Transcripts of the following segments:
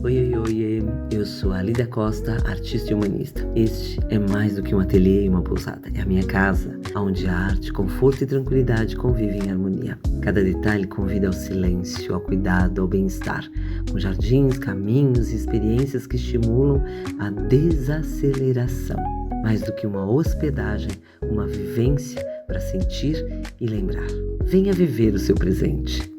Oi, eu sou a Lida Costa, artista e humanista. Este é mais do que um ateliê e uma pousada, é a minha casa, onde a arte, conforto e tranquilidade convivem em harmonia. Cada detalhe convida ao silêncio, ao cuidado, ao bem-estar, com jardins, caminhos e experiências que estimulam a desaceleração. Mais do que uma hospedagem, uma vivência para sentir e lembrar. Venha viver o seu presente.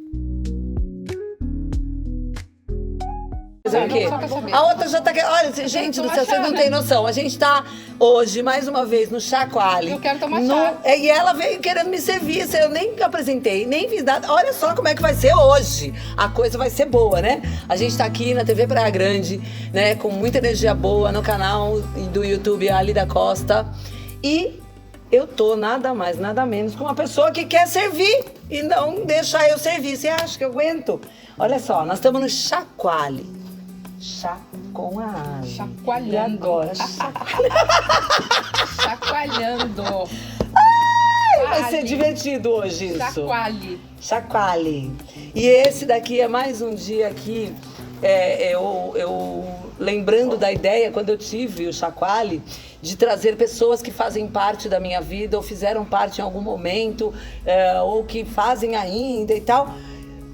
A outra já tá... Olha, gente do céu, vocês não têm noção. A gente tá hoje, mais uma vez, no Chacoalhe. Eu quero tomar chá. E ela veio querendo me servir. Eu nem apresentei, nem fiz nada. Olha só como é que vai ser hoje. A coisa vai ser boa, né? A gente tá aqui na TV Praia Grande, né? Com muita energia boa no canal do YouTube A Lida Costa. E eu tô nada mais, nada menos com uma pessoa que quer servir e não deixar eu servir. Você acha que eu aguento? Olha só, nós estamos no Chacoalhe. Chá com a água. Chacoalhando. E agora? Chacoalhando. Vai ser divertido hoje isso. Chacoalhe. Chacoalhe. E esse daqui é mais um dia aqui, eu lembrando da ideia, quando eu tive o Chacoalhe, de trazer pessoas que fazem parte da minha vida, ou fizeram parte em algum momento, ou que fazem ainda e tal,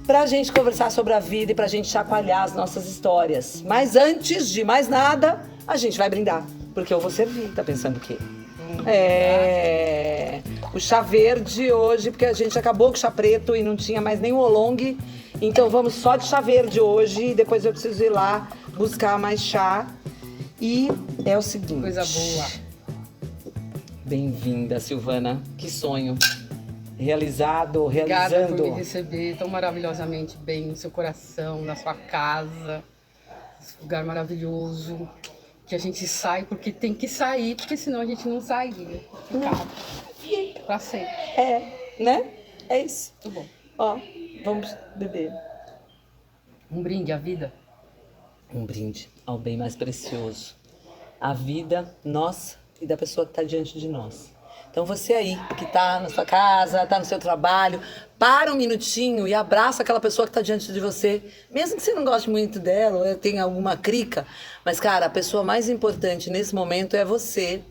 pra gente conversar sobre a vida e pra gente chacoalhar as nossas histórias. Mas antes de mais nada, a gente vai brindar. Porque eu vou servir, tá pensando o quê? O chá verde hoje, porque a gente acabou com o chá preto e não tinha mais nem o oolong. Então vamos só de chá verde hoje e depois eu preciso ir lá buscar mais chá. E é o seguinte... Coisa boa. Bem-vinda, Silvana. Que sonho. Realizando. Obrigada por me receber tão maravilhosamente bem no seu coração, na sua casa. Esse lugar maravilhoso. Que a gente sai porque tem que sair, porque senão a gente não sairia. Ficava. Pra sempre. Né? É isso. Muito bom. Ó, vamos beber. Um brinde à vida. Um brinde ao bem mais precioso. A vida nossa e da pessoa que está diante de nós. Então você aí, que tá na sua casa, tá no seu trabalho, para um minutinho e abraça aquela pessoa que tá diante de você. Mesmo que você não goste muito dela, ou tenha alguma crica. Mas, cara, a pessoa mais importante nesse momento é você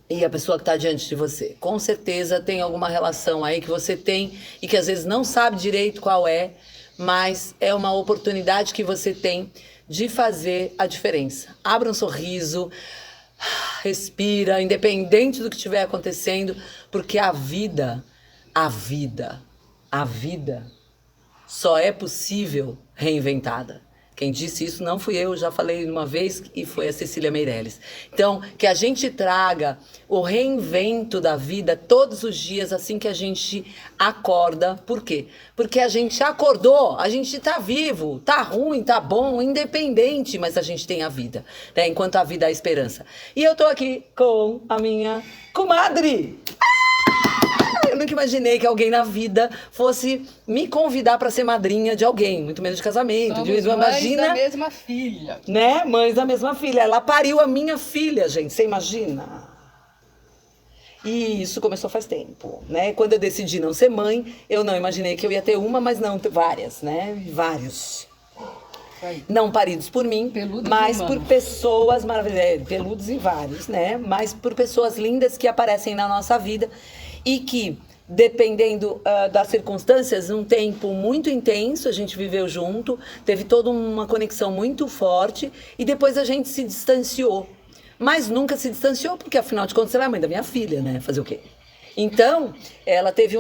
e a pessoa que tá diante de você. Com certeza tem alguma relação aí que você tem e que às vezes não sabe direito qual é, mas é uma oportunidade que você tem de fazer a diferença. Abra um sorriso. Respira, independente do que estiver acontecendo, porque a vida só é possível reinventada. Quem disse isso não fui eu, já falei uma vez e foi a Cecília Meirelles. Então, que a gente traga o reinvento da vida todos os dias assim que a gente acorda. Por quê? Porque a gente acordou, a gente tá vivo, tá ruim, tá bom, independente, mas a gente tem a vida, né? Enquanto a vida há esperança. E eu tô aqui com a minha comadre. Eu nunca imaginei que alguém na vida fosse me convidar para ser madrinha de alguém, muito menos de casamento. Somos mães da mesma filha. Né? Mães da mesma filha. Ela pariu a minha filha, gente. Você imagina? E isso começou faz tempo, né? Quando eu decidi não ser mãe, eu não imaginei que eu ia ter uma, mas não, várias, né? Vários. Não paridos por mim, peludos mas por pessoas maravilhosas, peludos e vários, né? Mas por pessoas lindas que aparecem na nossa vida e que, dependendo das circunstâncias, um tempo muito intenso, a gente viveu junto, teve toda uma conexão muito forte e depois a gente se distanciou. Mas nunca se distanciou, porque afinal de contas ela é a mãe da minha filha, né? Fazer o quê? Então, ela teve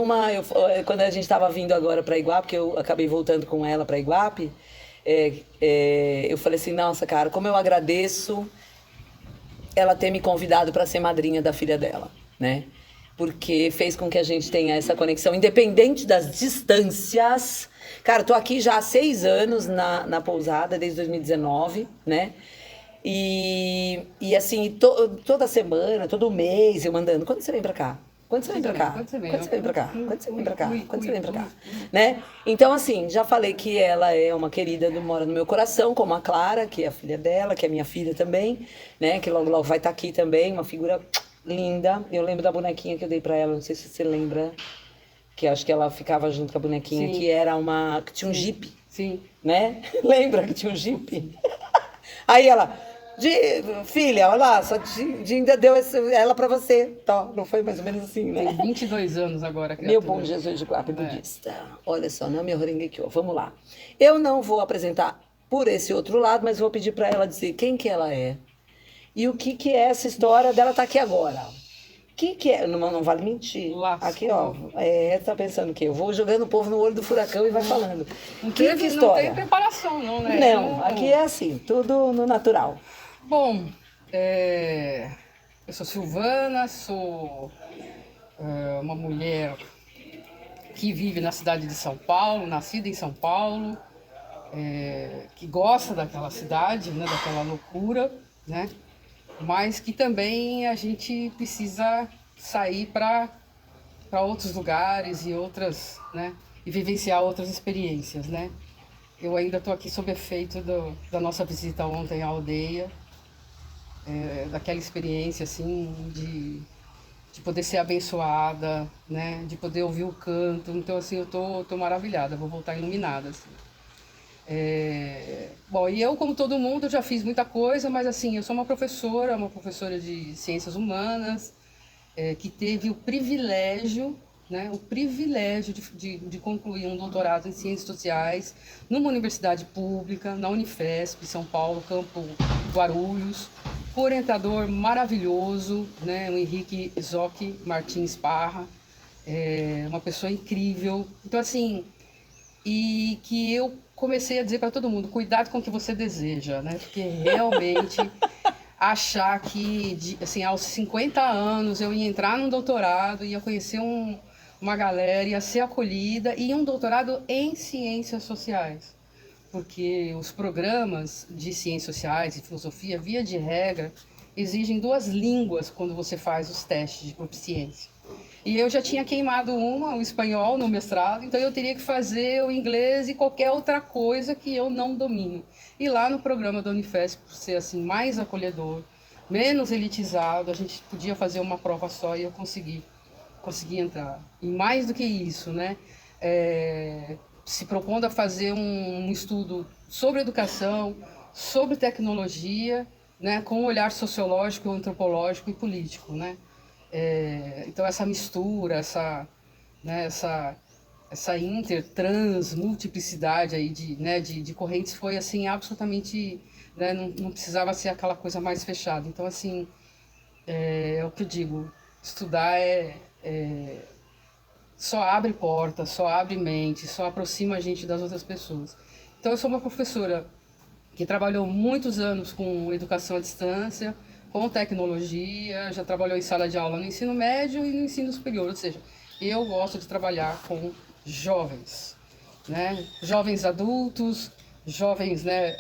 quando a gente estava vindo agora para Iguape, porque eu acabei voltando com ela para Iguape, eu falei assim, nossa, cara, como eu agradeço ela ter me convidado para ser madrinha da filha dela, né? Porque fez com que a gente tenha essa conexão, independente das distâncias. Cara, tô aqui já há 6 anos na pousada, desde 2019, né? E assim, toda semana, todo mês eu mandando, quando você vem pra cá? Quando você vem pra cá? Quando você vem pra cá? Quando você vem pra cá? Quando você vem pra cá? Né? Então, assim, já falei que ela é uma querida, mora no meu coração, como a Clara, que é a filha dela, que é minha filha também, né? Que logo, logo vai estar aqui também, uma figura linda. Eu lembro da bonequinha que eu dei pra ela, não sei se você lembra, que acho que ela ficava junto com a bonequinha, que era que tinha um Jeep. Sim. Né? Lembra que tinha um Jeep? Aí ela, filha, olha lá, ainda deu ela pra você. Tá, não foi mais ou menos assim, né? Tem 22 anos agora, Meu criatura. bom Jesus de Guape budista. Olha só, não me Horengekyo. Vamos lá. Eu não vou apresentar por esse outro lado, mas vou pedir para ela dizer quem que ela é e o que que é essa história dela estar aqui agora. O que é? Não vale mentir. Lascou. Aqui, ó. Tá pensando o quê? Eu vou jogando o povo no olho do furacão e vai falando. Não Que tem história? preparação, não, né? Não, aqui é assim, tudo no natural. Bom, eu sou Silvana, sou uma mulher que vive na cidade de São Paulo, nascida em São Paulo, que gosta daquela cidade, né, daquela loucura, né? Mas que também a gente precisa sair para outros lugares e outras, né? E vivenciar outras experiências, né? Eu ainda estou aqui sob efeito da nossa visita ontem à aldeia, daquela experiência assim de poder ser abençoada, né? De poder ouvir o canto. Então assim eu tô maravilhada, vou voltar iluminada. Assim. Bom, e eu, como todo mundo, já fiz muita coisa, mas assim, eu sou uma professora de ciências humanas, que teve o privilégio, né, de concluir um doutorado em ciências sociais numa universidade pública, na Unifesp, São Paulo, Campo Guarulhos, com um orientador maravilhoso, né, o Henrique Zoc Martins Parra, uma pessoa incrível. Então, assim, e que eu comecei a dizer para todo mundo, cuidado com o que você deseja, né? Porque realmente achar que, assim, aos 50 anos eu ia entrar num doutorado, ia conhecer uma galera, ia ser acolhida, e um doutorado em ciências sociais. Porque os programas de ciências sociais e filosofia, via de regra, exigem 2 línguas quando você faz os testes de proficiência. E eu já tinha queimado o espanhol no mestrado, então eu teria que fazer o inglês e qualquer outra coisa que eu não domino. E lá no programa da Unifesp, por ser assim mais acolhedor, menos elitizado, a gente podia fazer uma prova só e eu consegui entrar. E mais do que isso, né? Se propondo a fazer um estudo sobre educação, sobre tecnologia, né, com um olhar sociológico, antropológico e político, né? Então essa mistura, essa multiplicidade aí de correntes foi assim absolutamente, né, não precisava ser aquela coisa mais fechada. Então assim, é o que eu digo, estudar só abre porta, só abre mente, só aproxima a gente das outras pessoas. Então eu sou uma professora que trabalhou muitos anos com educação à distância, com tecnologia, já trabalhou em sala de aula no ensino médio e no ensino superior, ou seja, eu gosto de trabalhar com jovens, né? Jovens adultos, jovens, né,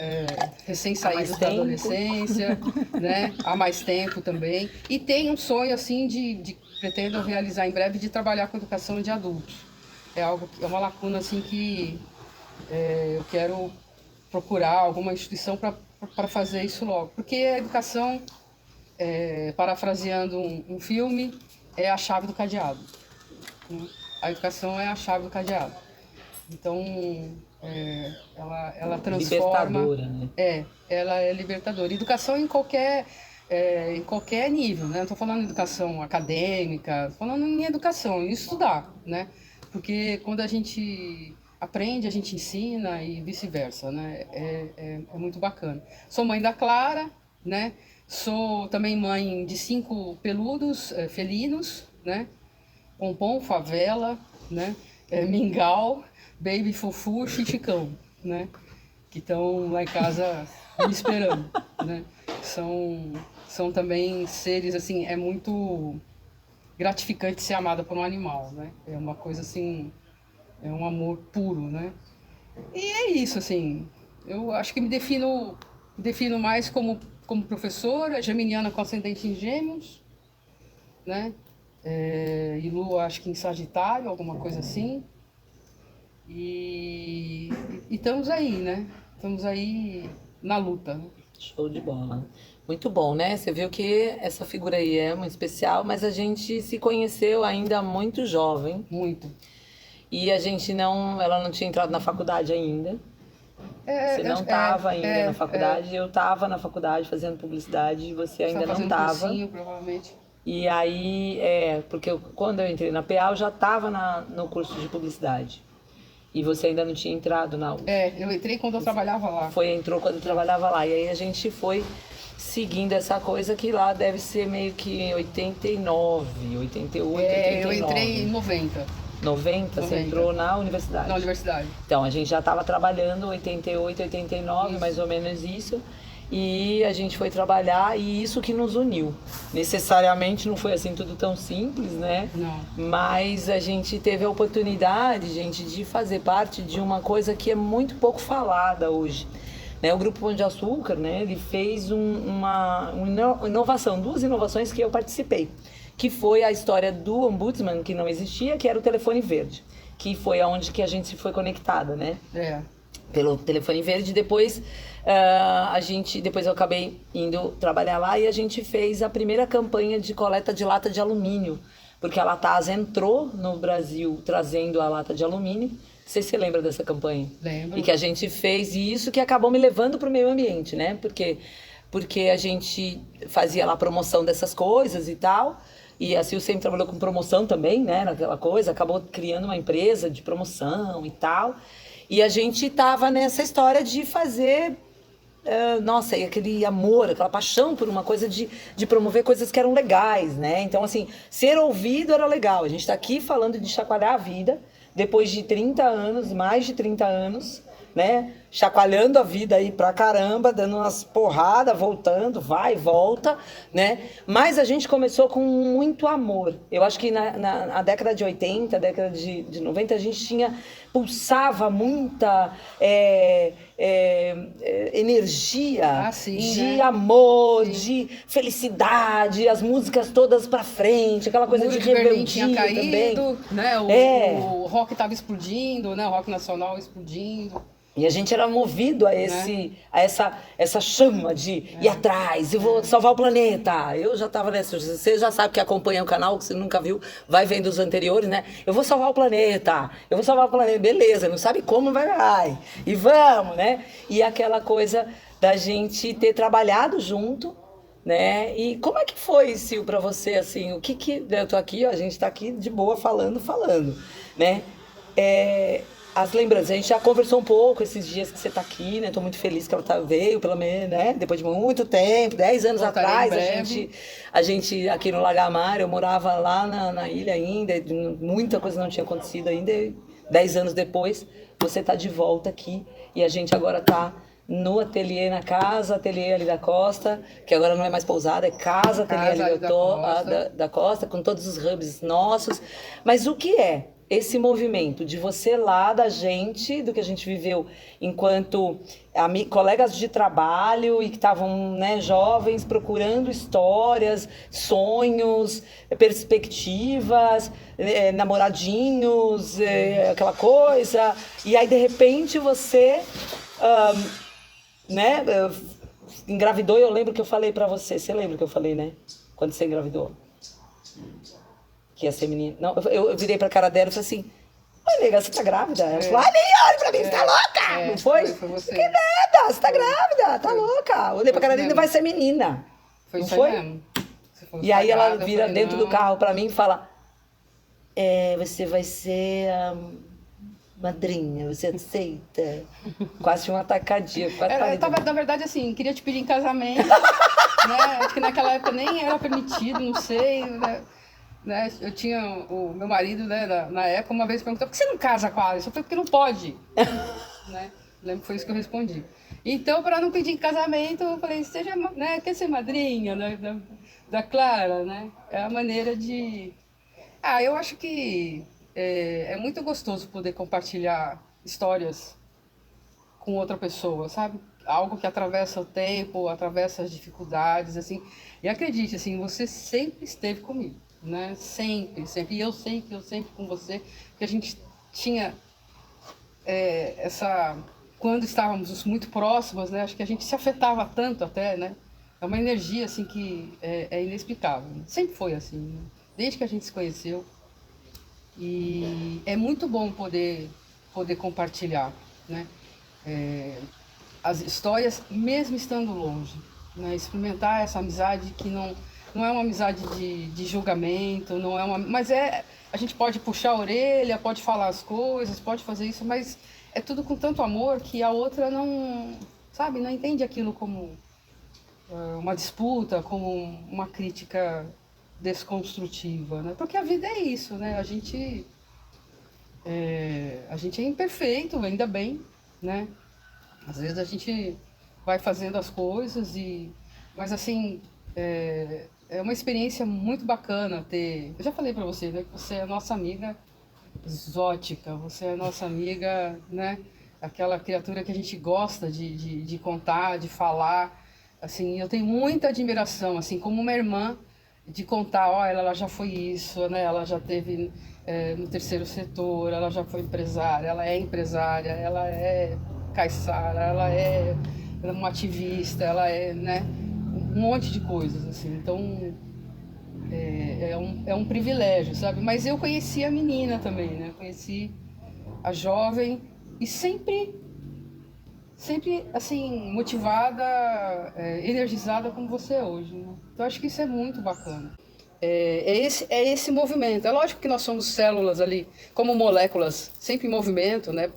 recém-saídos da adolescência, né, há mais tempo também, e tenho um sonho assim pretendo realizar em breve de trabalhar com educação de adultos. É uma lacuna assim que eu quero procurar alguma instituição para fazer isso logo, porque a educação, parafraseando um filme, é a chave do cadeado. Né? A educação é a chave do cadeado. Então, ela transforma... Libertadora, né? Ela é libertadora. Educação em qualquer nível, né? Não estou falando em educação acadêmica, estou falando em educação, em estudar, né? Porque quando a gente aprende, a gente ensina e vice-versa, né? É muito bacana. Sou mãe da Clara, né? Sou também mãe de 5 peludos felinos, né? Pompom, Favela, né? Mingau, Baby, Fufu, Chichicão, né? Que estão lá em casa me esperando, né? São também seres, assim, é muito gratificante ser amada por um animal, né? É uma coisa, assim, é um amor puro, né? E é isso, assim, eu acho que me defino mais como professora, geminiana com ascendente em Gêmeos, né? E Lua, acho que em Sagitário, alguma coisa assim. E estamos aí, né? Estamos aí na luta. Né? Show de bola. Muito bom, né? Você viu que essa figura aí é muito especial, mas a gente se conheceu ainda muito jovem. Muito. E ela não tinha entrado na faculdade ainda. Você não estava ainda na faculdade, eu estava na faculdade fazendo publicidade e você ainda não estava. Provavelmente. E aí, porque quando eu entrei na PA, eu já estava no curso de publicidade. E você ainda não tinha entrado na UF. Eu entrei quando eu trabalhava lá. Entrou quando eu trabalhava lá. E aí a gente foi seguindo essa coisa que lá deve ser meio que 89, 88, 89. Eu entrei em 90. 90, você entrou na universidade? Na universidade. Então, a gente já estava trabalhando 88, 89, isso. Mais ou menos isso. E a gente foi trabalhar e isso que nos uniu. Necessariamente não foi assim tudo tão simples, né? Não. Mas a gente teve a oportunidade, gente, de fazer parte de uma coisa que é muito pouco falada hoje. Né? O Grupo Pão de Açúcar, né? Ele fez uma inovação, 2 inovações que eu participei. Que foi a história do Ombudsman, que não existia, que era o telefone verde. Que foi aonde que a gente foi conectada, né? Pelo telefone verde. Depois depois eu acabei indo trabalhar lá e a gente fez a primeira campanha de coleta de lata de alumínio, porque a Latasa entrou no Brasil trazendo a lata de alumínio. Não sei se você lembra dessa campanha. Lembro. E que a gente fez isso que acabou me levando para o meio ambiente, né? Porque a gente fazia lá promoção dessas coisas e tal. E a Sil sempre trabalhou com promoção também, né? Naquela coisa, acabou criando uma empresa de promoção e tal. E a gente tava nessa história de fazer, e aquele amor, aquela paixão por uma coisa de promover coisas que eram legais, né? Então, assim, ser ouvido era legal. A gente tá aqui falando de chacoalhar a vida, depois de 30 anos, mais de 30 anos, né? Chacoalhando a vida aí pra caramba, dando umas porradas, voltando, vai e volta, né? Mas a gente começou com muito amor. Eu acho que na década de 80, década de 90, a gente pulsava muita energia de amor, de felicidade, as músicas todas pra frente, aquela coisa de rebeldia tinha caído, também. Né? O rock tava explodindo, né? O rock nacional explodindo. E a gente era movido a essa chama de ir atrás, eu vou salvar o planeta. Eu já estava nessa, você já sabe que acompanha o canal, que você nunca viu, vai vendo os anteriores, né? Eu vou salvar o planeta, beleza, não sabe como, vai. E vamos, né? E aquela coisa da gente ter trabalhado junto, né? E como é que foi, Sil, pra você, assim, eu tô aqui, ó, a gente tá aqui de boa falando, né? As lembranças, a gente já conversou um pouco esses dias que você tá aqui, né? Tô muito feliz que ela veio, pelo menos, né? Depois de muito tempo, 10 anos atrás, a gente aqui no Lagamar, eu morava lá na ilha ainda, muita coisa não tinha acontecido ainda, e 10 anos depois, você tá de volta aqui, e a gente agora tá no ateliê, na casa, ateliê ali da Costa, que agora não é mais pousada, é casa, ateliê ali da Costa, com todos os hubs nossos. Mas o que é esse movimento de você lá, da gente, do que a gente viveu enquanto colegas de trabalho e que estavam, né, jovens procurando histórias, sonhos, perspectivas, namoradinhos, aquela coisa, e aí de repente você né, engravidou. Eu lembro que eu falei pra você lembra que eu falei, né, quando você engravidou? Que ia ser menina. Não, eu virei pra cara dela e falei assim, oi, nega, você tá grávida? Ela falou, nem olha pra mim, você tá louca! Não foi? Foi você. Que nada, você tá grávida, tá louca. Olhei pra cara dela e vai ser menina. Foi não isso foi? Mesmo. E aí ela vira dentro do carro pra mim e fala, você vai ser a madrinha, você aceita? Quase um ataque cardíaco. Na verdade, assim, queria te pedir em casamento, né? Acho que naquela época nem era permitido, não sei, né? Eu tinha o meu marido, né, na época, uma vez perguntou, por que você não casa com a Alice? Eu falei, porque não pode. Né? Lembro que foi isso que eu respondi. Então, para não pedir em casamento, eu falei, quer ser madrinha, né, da Clara, né? É a maneira de... eu acho que é muito gostoso poder compartilhar histórias com outra pessoa, sabe? Algo que atravessa o tempo, atravessa as dificuldades, assim. E acredite, assim, você sempre esteve comigo. Né? Sempre. E eu sei que eu sempre com você, que a gente tinha quando estávamos muito próximas, né? Acho que a gente se afetava tanto até, né? É uma energia assim que é inexplicável. Sempre foi assim, né? Desde que a gente se conheceu. E é muito bom poder compartilhar, né? as histórias, mesmo estando longe, né? Experimentar essa amizade que não é uma amizade de julgamento, não é mas a gente pode puxar a orelha, pode falar as coisas, pode fazer isso, mas é tudo com tanto amor que a outra não, sabe, não entende aquilo como uma disputa, como uma crítica desconstrutiva, né? Porque a vida é isso, né? A gente é imperfeito, ainda bem, né? Às vezes a gente vai fazendo as coisas mas assim, é uma experiência muito bacana ter. Eu já falei para você, né, que você é a nossa amiga exótica, você é a nossa amiga, né? Aquela criatura que a gente gosta de contar, de falar. Assim, eu tenho muita admiração, assim, como uma irmã, de contar, olha, ela já foi isso, né? Ela já teve no terceiro setor, ela já foi empresária, ela é caiçara, ela é uma ativista, ela é, né? Um monte de coisas, assim. Então, é um privilégio, sabe? Mas eu conheci a menina também, né? Conheci a jovem e sempre assim, motivada, energizada como você é hoje, né? Então, acho que isso é muito bacana. É esse movimento. É lógico que nós somos células ali, como moléculas, sempre em movimento, né?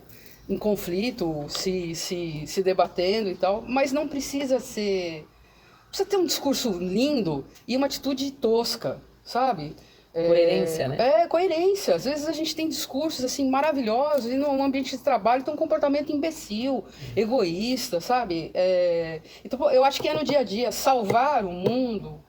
Em conflito, se debatendo e tal, mas não precisa ter um discurso lindo e uma atitude tosca, sabe? Coerência, né? Coerência. Às vezes a gente tem discursos assim maravilhosos e no ambiente de trabalho tem um comportamento imbecil, egoísta, sabe? Então eu acho que é no dia a dia salvar o mundo,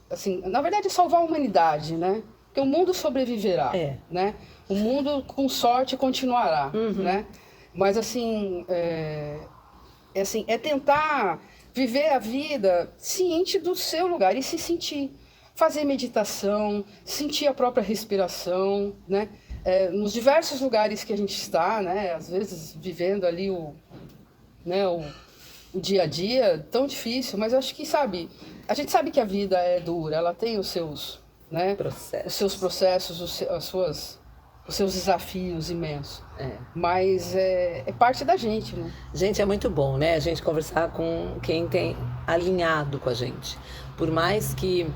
assim, na verdade é salvar a humanidade, né? Porque o mundo sobreviverá, né? O mundo com sorte continuará, né? Mas assim, é tentar viver a vida ciente do seu lugar e se sentir. Fazer meditação, sentir a própria respiração, né? Nos diversos lugares que a gente está, né? Às vezes vivendo ali o dia a dia, tão difícil, mas eu acho que, sabe, a gente sabe que a vida é dura, ela tem os seus, né? Os seus processos, os seus desafios imensos. Mas é parte da gente, né? Gente, é muito bom, né? A gente conversar com quem tem alinhado com a gente. Por mais que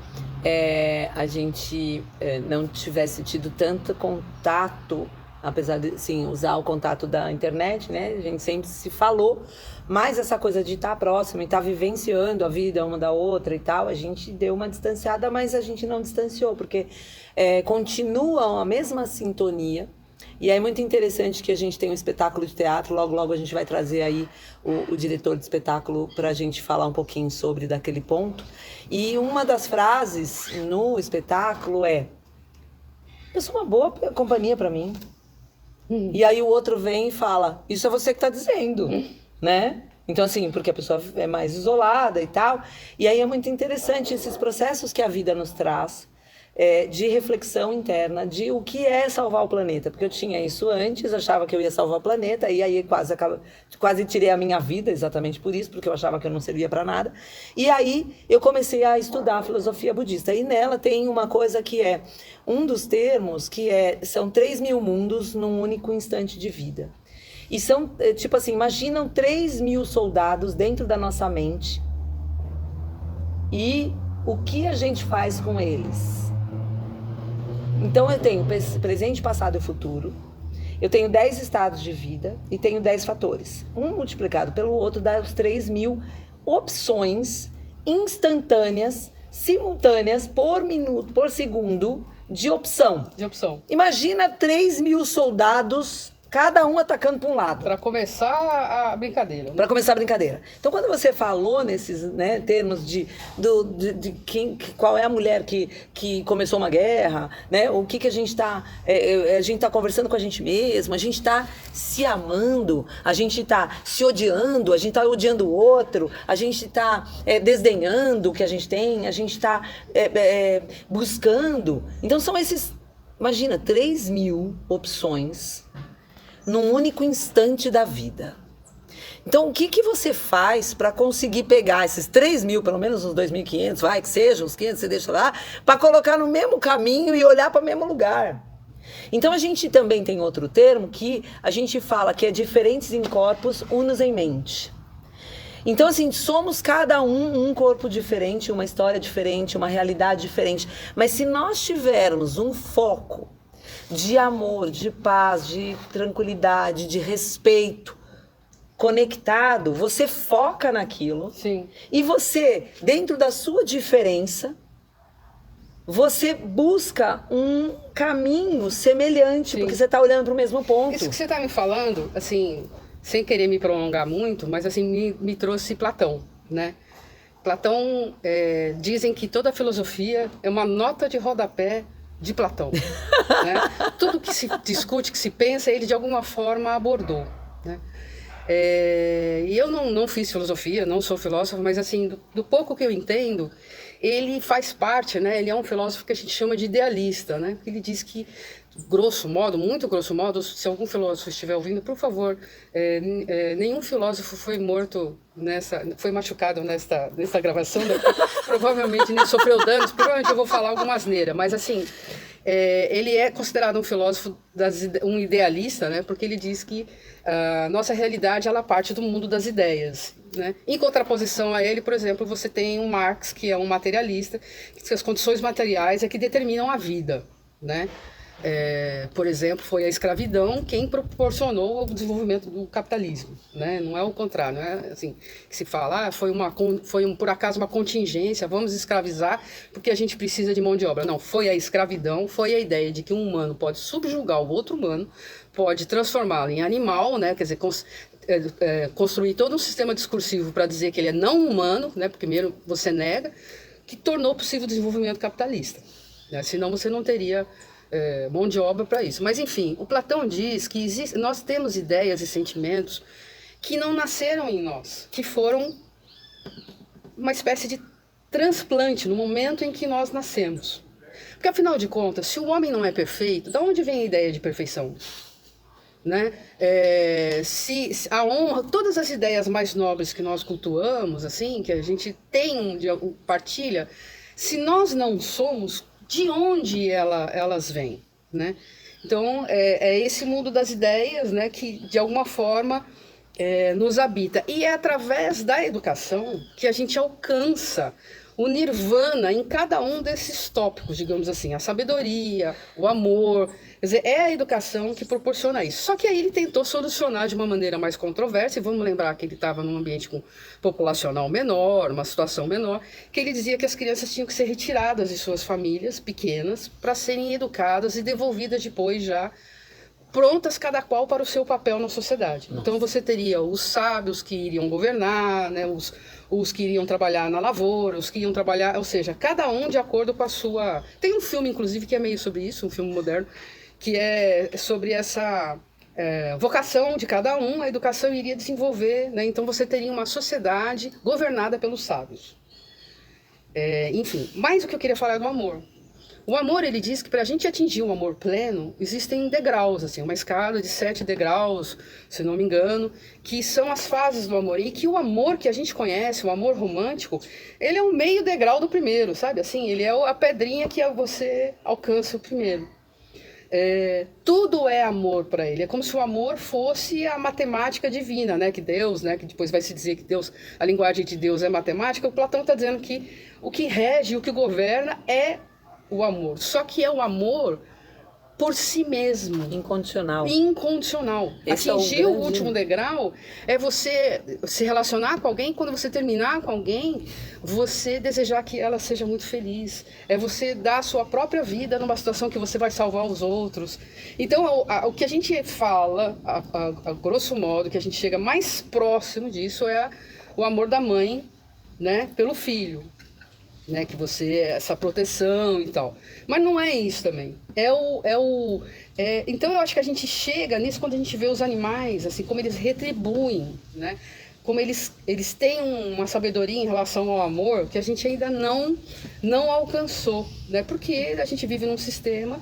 a gente não tivesse tido tanto contato, apesar de, sim, usar o contato da internet, né? A gente sempre se falou, mas essa coisa de estar próximo e estar vivenciando a vida uma da outra e tal, a gente deu uma distanciada, mas a gente não distanciou, porque continua a mesma sintonia. E é muito interessante que a gente tem um espetáculo de teatro, logo a gente vai trazer aí o diretor de espetáculo para a gente falar um pouquinho sobre daquele ponto. E uma das frases no espetáculo eu sou uma boa companhia para mim. E aí o outro vem e fala, isso é você que está dizendo, né? Então assim, porque a pessoa é mais isolada e tal. E aí é muito interessante esses processos que a vida nos traz, de reflexão interna de o que é salvar o planeta, porque eu tinha isso antes, achava que eu ia salvar o planeta e aí quase tirei a minha vida exatamente por isso, porque eu achava que eu não servia para nada. E aí eu comecei a estudar a filosofia budista e nela tem uma coisa que um dos termos que são 3.000 mundos num único instante de vida. E são, tipo assim, imaginam 3.000 soldados dentro da nossa mente e o que a gente faz com eles. Então eu tenho presente, passado e futuro, eu tenho 10 estados de vida e tenho 10 fatores. Um multiplicado pelo outro dá os 3.000 opções instantâneas, simultâneas, por minuto, por segundo, de opção. Imagina 3.000 soldados, cada um atacando para um lado. Para começar a brincadeira. Para começar a brincadeira. Então, quando você falou nesses termos de qual é a mulher que começou uma guerra, né? O que a gente está... a gente está conversando com a gente mesmo, a gente está se amando, a gente está se odiando, a gente está odiando o outro, a gente está desdenhando o que a gente tem, a gente está buscando. Então, são esses... Imagina, 3.000 opções num único instante da vida. Então, o que você faz para conseguir pegar esses 3.000, pelo menos uns 2.500, vai, que sejam os 500, você deixa lá, para colocar no mesmo caminho e olhar para o mesmo lugar? Então a gente também tem outro termo que a gente fala que é diferentes em corpos, unos em mente. Então, assim, somos cada um corpo diferente, uma história diferente, uma realidade diferente. Mas se nós tivermos um foco de amor, de paz, de tranquilidade, de respeito, conectado, você foca naquilo. Sim. E você, dentro da sua diferença, você busca um caminho semelhante, Sim. porque você está olhando para o mesmo ponto. Isso que você está me falando, assim, sem querer me prolongar muito, mas assim, me trouxe Platão, né? Platão, dizem que toda a filosofia é uma nota de rodapé de Platão. Né? Tudo que se discute, que se pensa, ele de alguma forma abordou. Né? E eu não fiz filosofia, não sou filósofo, mas assim, do pouco que eu entendo, ele faz parte, né? Ele é um filósofo que a gente chama de idealista, né? Ele diz que, grosso modo, muito grosso modo, se algum filósofo estiver ouvindo, por favor, nenhum filósofo foi morto foi machucado nessa gravação, né? Provavelmente nem sofreu danos, provavelmente eu vou falar alguma asneira, mas assim, ele é considerado um filósofo, um idealista, né? Porque ele diz que a nossa realidade, ela parte do mundo das ideias. Né? Em contraposição a ele, por exemplo, você tem o Marx, que é um materialista, que as condições materiais é que determinam a vida. Né? Por exemplo, foi a escravidão quem proporcionou o desenvolvimento do capitalismo. Né? Não é o contrário, não é assim que se fala, por acaso uma contingência, vamos escravizar porque a gente precisa de mão de obra. Não, foi a escravidão, foi a ideia de que um humano pode subjugar o outro humano, pode transformá-lo em animal, né? Quer dizer, construir todo um sistema discursivo para dizer que ele é não humano, né? Porque primeiro você nega, que tornou possível o desenvolvimento capitalista. Né? Senão você não teria mão de obra para isso. Mas, enfim, o Platão diz que nós temos ideias e sentimentos que não nasceram em nós, que foram uma espécie de transplante no momento em que nós nascemos. Porque, afinal de contas, se o homem não é perfeito, de onde vem a ideia de perfeição? Né? Se a honra, todas as ideias mais nobres que nós cultuamos, assim, que a gente partilha, se nós não somos, de onde elas vêm? Né? Então, é esse mundo das ideias, né, que, de alguma forma, nos habita. E é através da educação que a gente alcança o nirvana em cada um desses tópicos, digamos assim, a sabedoria, o amor. Quer dizer, é a educação que proporciona isso. Só que aí ele tentou solucionar de uma maneira mais controversa, e vamos lembrar que ele estava num ambiente populacional menor, uma situação menor, que ele dizia que as crianças tinham que ser retiradas de suas famílias pequenas para serem educadas e devolvidas depois já prontas cada qual para o seu papel na sociedade. Nossa. Então você teria os sábios que iriam governar, né, os que iriam trabalhar na lavoura, os que iam trabalhar, ou seja, cada um de acordo com a sua... Tem um filme, inclusive, que é meio sobre isso, um filme moderno, que é sobre essa vocação de cada um, a educação iria desenvolver, né? Então você teria uma sociedade governada pelos sábios. Enfim, mas o que eu queria falar é do amor. O amor, ele diz que para a gente atingir um amor pleno, existem degraus, assim, uma escala de 7 degraus, se não me engano, que são as fases do amor. E que o amor que a gente conhece, o amor romântico, ele é o meio degrau do primeiro, sabe? Assim, ele é a pedrinha que você alcança o primeiro. Tudo é amor para ele. É como se o amor fosse a matemática divina, né? Que Deus, né? Que depois vai se dizer que Deus, a linguagem de Deus é matemática. O Platão está dizendo que o que rege, o que governa é o amor. Só que é o amor por si mesmo. Incondicional. Incondicional. Esse Atingir o último degrau é você se relacionar com alguém, quando você terminar com alguém, você desejar que ela seja muito feliz. É você dar a sua própria vida numa situação que você vai salvar os outros. Então, o que a gente fala, a grosso modo, que a gente chega mais próximo disso é o amor da mãe, né, pelo filho. Né, que você, essa proteção e tal. Mas não é isso também. Então eu acho que a gente chega nisso quando a gente vê os animais, assim, como eles retribuem, né? Como eles têm uma sabedoria em relação ao amor que a gente ainda não alcançou, né? Porque a gente vive num sistema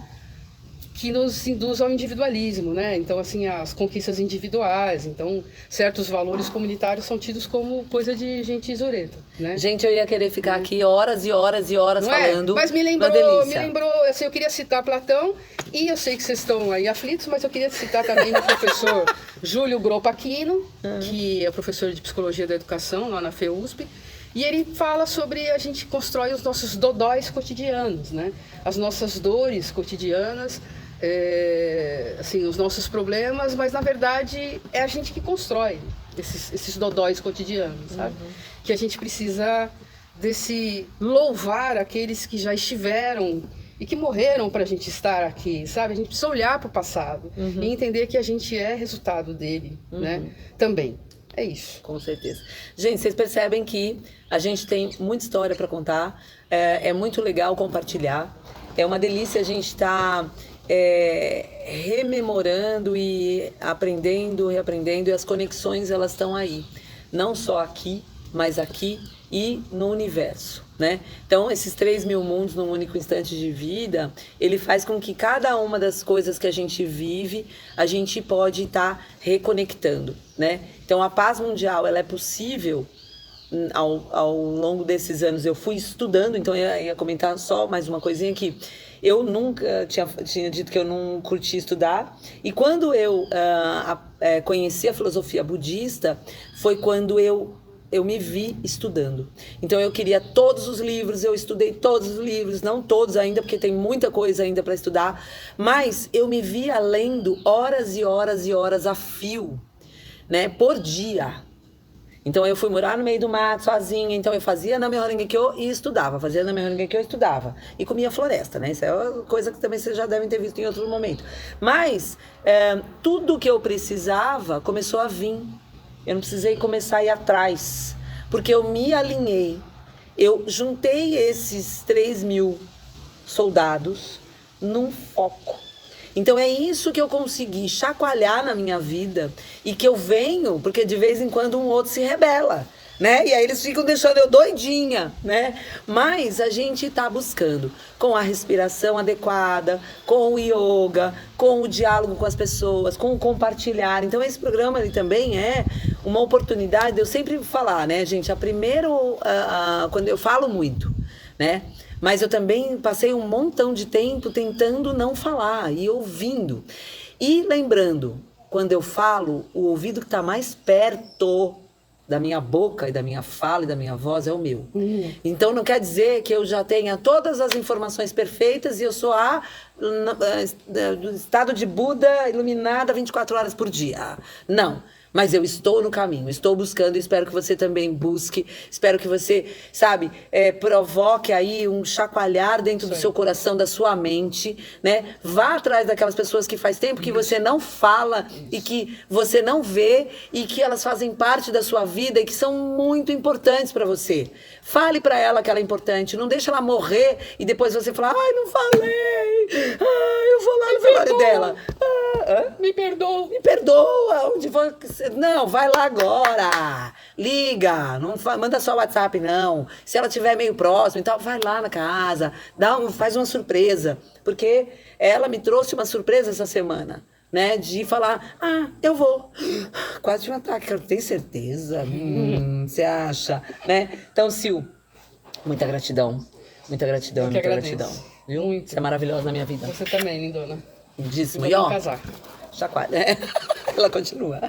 que nos induz ao individualismo, né? Então, assim, as conquistas individuais, então, certos valores comunitários são tidos como coisa de gente isureta, né? Gente, eu ia querer ficar aqui horas e horas e horas Não falando. é? Mas me Uma delícia. lembrou, assim, eu queria citar Platão, e eu sei que vocês estão aí aflitos, mas eu queria citar também o professor Júlio Groppa Aquino, que é professor de Psicologia da Educação, lá na FEUSP, e ele fala sobre a gente constrói os nossos dodóis cotidianos, né? As nossas dores cotidianas, assim, os nossos problemas, mas na verdade é a gente que constrói esses dodóis cotidianos, sabe? Que a gente precisa louvar aqueles que já estiveram e que morreram para a gente estar aqui, sabe? A gente precisa olhar para o passado e entender que a gente é resultado dele, né? Também. É isso. Com certeza. Gente, vocês percebem que a gente tem muita história para contar, é muito legal compartilhar, é uma delícia a gente estar rememorando e aprendendo, reaprendendo, e as conexões elas estão aí, não só aqui, mas aqui e no universo, né? Então, esses 3.000 mundos num único instante de vida, ele faz com que cada uma das coisas que a gente vive, a gente pode estar reconectando, né? Então, a paz mundial, ela é possível ao longo desses anos. Eu fui estudando, então eu ia comentar só mais uma coisinha aqui. Eu nunca tinha dito que eu não curtia estudar, e quando eu conheci a filosofia budista, foi quando eu me vi estudando. Então eu queria todos os livros, eu estudei todos os livros, não todos ainda, porque tem muita coisa ainda para estudar, mas eu me via lendo horas e horas e horas a fio, né, por dia. Então eu fui morar no meio do mato sozinha, então eu fazia na Myoho Renge Kyo e estudava, fazia na Myoho Renge Kyo e estudava. E comia floresta, né? Isso é uma coisa que também vocês já devem ter visto em outro momento. Mas tudo que eu precisava começou a vir. Eu não precisei começar a ir atrás, porque eu me alinhei. Eu juntei esses 3.000 soldados num foco. Então é isso que eu consegui chacoalhar na minha vida e que eu venho, porque de vez em quando um outro se rebela, né? E aí eles ficam deixando eu doidinha, né? Mas a gente tá buscando com a respiração adequada, com o yoga, com o diálogo com as pessoas, com o compartilhar. Então esse programa ele também é uma oportunidade de eu sempre falar, né, gente? Quando eu falo muito, né? Mas eu também passei um montão de tempo tentando não falar e ouvindo. E lembrando, quando eu falo, o ouvido que está mais perto da minha boca e da minha fala e da minha voz é o meu. Então não quer dizer que eu já tenha todas as informações perfeitas e eu sou do estado de Buda iluminada 24 horas por dia. Não. Mas eu estou no caminho, estou buscando, espero que você também busque, espero que você, sabe, provoque aí um chacoalhar dentro do seu coração, da sua mente, né? Vá atrás daquelas pessoas que faz tempo que você não fala e que você não vê e que elas fazem parte da sua vida e que são muito importantes para você. Fale para ela que ela é importante, não deixe ela morrer e depois você falar, ai, não falei, ai, eu vou lá no velório dela. Me perdoa. Me perdoa, onde você... Não, vai lá agora, liga, não manda só WhatsApp não, se ela estiver meio próximo e tal, vai lá na casa, faz uma surpresa, porque ela me trouxe uma surpresa essa semana, né, de falar, eu vou, quase um ataque, eu tenho certeza, você acha, né, então Sil, muita gratidão, muita gratidão, viu? Muito. Você é maravilhosa na minha vida. Você também, lindona. Lindíssima. E ó, casar. Chacoalha. Ela continua.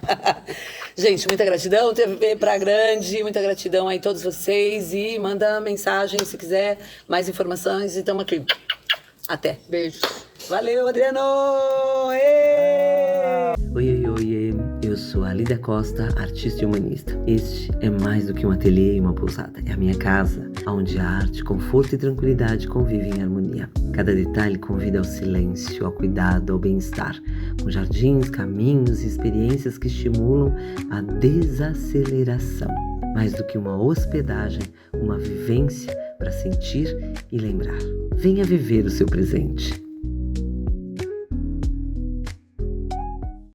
Gente, muita gratidão, TV pra grande, muita gratidão aí a todos vocês e manda mensagem se quiser mais informações e tamo aqui. Até. Beijos. Valeu, Adriano! Oi, eu sou a Lídia Costa, artista e humanista. Este é mais do que um ateliê e uma pousada. É a minha casa, onde a arte, conforto e tranquilidade convivem em harmonia. Cada detalhe convida ao silêncio, ao cuidado, ao bem-estar. Com jardins, caminhos e experiências que estimulam a desaceleração. Mais do que uma hospedagem, uma vivência para sentir e lembrar. Venha viver o seu presente.